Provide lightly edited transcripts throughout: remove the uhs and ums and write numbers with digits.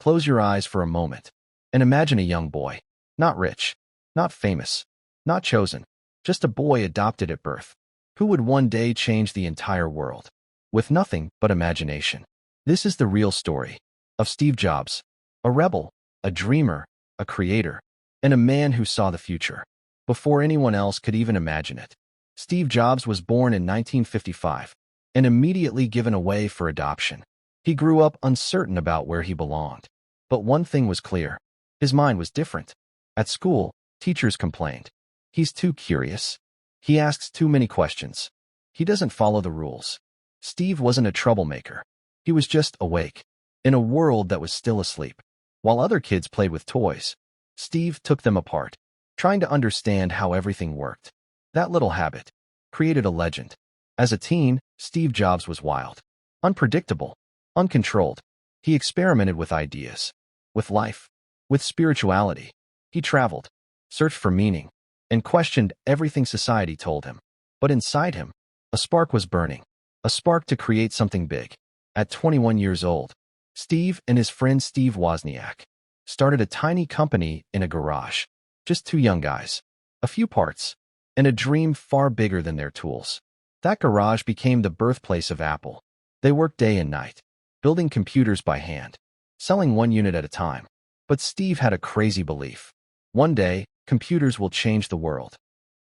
Close your eyes for a moment and imagine a young boy. Not rich, not famous, not chosen, just a boy adopted at birth, who would one day change the entire world, with nothing but imagination. This is the real story of Steve Jobs, a rebel, a dreamer, a creator, and a man who saw the future before anyone else could even imagine it. Steve Jobs was born in 1955 and immediately given away for adoption. He grew up uncertain about where he belonged. But one thing was clear. His mind was different. At school, teachers complained. He's too curious. He asks too many questions. He doesn't follow the rules. Steve wasn't a troublemaker. He was just awake, in a world that was still asleep. While other kids played with toys, Steve took them apart, trying to understand how everything worked. That little habit created a legend. As a teen, Steve Jobs was wild, unpredictable, uncontrolled. He experimented with ideas, with life, with spirituality. He traveled, searched for meaning, and questioned everything society told him. But inside him, a spark was burning, a spark to create something big. At 21 years old, Steve and his friend Steve Wozniak started a tiny company in a garage. Just two young guys, a few parts, and a dream far bigger than their tools. That garage became the birthplace of Apple. They worked day and night, building computers by hand, selling one unit at a time. But Steve had a crazy belief. One day, computers will change the world.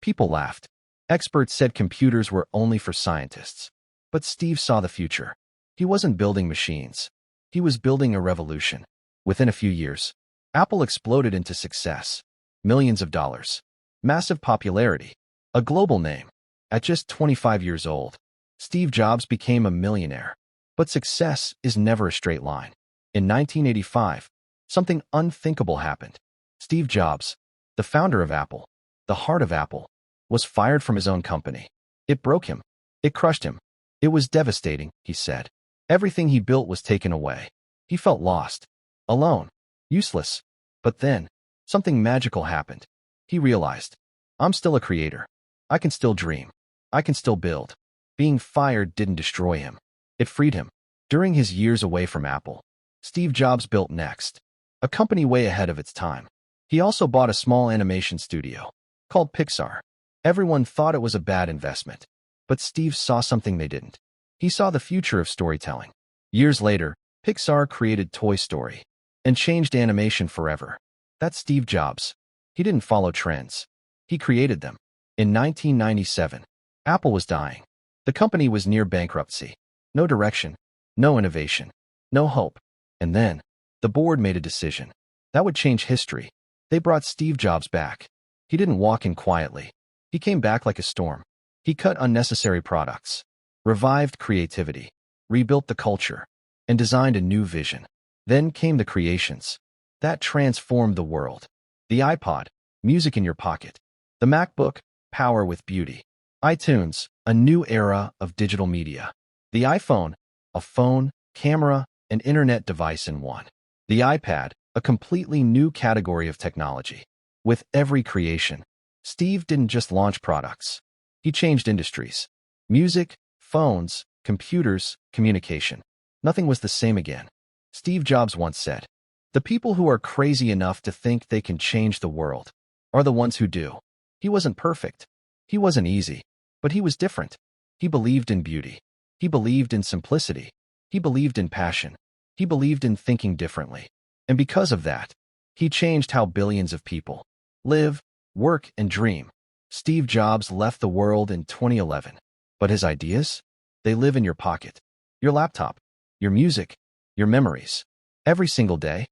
People laughed. Experts said computers were only for scientists. But Steve saw the future. He wasn't building machines. He was building a revolution. Within a few years, Apple exploded into success. Millions of dollars, massive popularity, a global name. At just 25 years old, Steve Jobs became a millionaire. But success is never a straight line. In 1985, something unthinkable happened. Steve Jobs, the founder of Apple, the heart of Apple, was fired from his own company. It broke him. It crushed him. It was devastating, he said. Everything he built was taken away. He felt lost, alone, useless. But then, something magical happened. He realized, I'm still a creator. I can still dream. I can still build. Being fired didn't destroy him. It freed him. During his years away from Apple, Steve Jobs built Next, a company way ahead of its time. He also bought a small animation studio called Pixar. Everyone thought it was a bad investment, but Steve saw something they didn't. He saw the future of storytelling. Years later, Pixar created Toy Story and changed animation forever. That's Steve Jobs. He didn't follow trends. He created them. In 1997, Apple was dying. The company was near bankruptcy. No direction, no innovation, no hope. And then, the board made a decision. That would change history. They brought Steve Jobs back. He didn't walk in quietly. He came back like a storm. He cut unnecessary products, revived creativity, rebuilt the culture, and designed a new vision. Then came the creations. That transformed the world. The iPod, music in your pocket. The MacBook, power with beauty. iTunes, a new era of digital media. The iPhone, a phone, camera, and internet device in one. The iPad, a completely new category of technology. With every creation, Steve didn't just launch products. He changed industries. Music, phones, computers, communication. Nothing was the same again. Steve Jobs once said, "The people who are crazy enough to think they can change the world are the ones who do." He wasn't perfect. He wasn't easy. But he was different. He believed in beauty. He believed in simplicity. He believed in passion. He believed in thinking differently. And because of that, he changed how billions of people live, work, and dream. Steve Jobs left the world in 2011. But his ideas? They live in your pocket, your laptop, your music, your memories, every single day.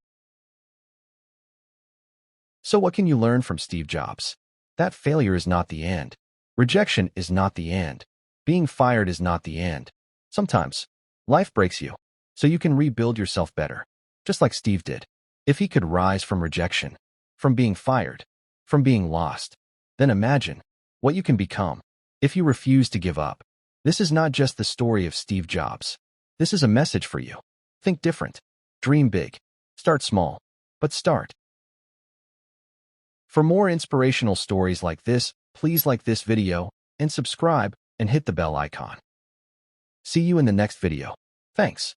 So what can you learn from Steve Jobs? That failure is not the end. Rejection is not the end. Being fired is not the end. Sometimes, life breaks you, so you can rebuild yourself better, just like Steve did. If he could rise from rejection, from being fired, from being lost, then imagine what you can become if you refuse to give up. This is not just the story of Steve Jobs. This is a message for you. Think different. Dream big. Start small, but start. For more inspirational stories like this, please like this video and subscribe and hit the bell icon. See you in the next video. Thanks.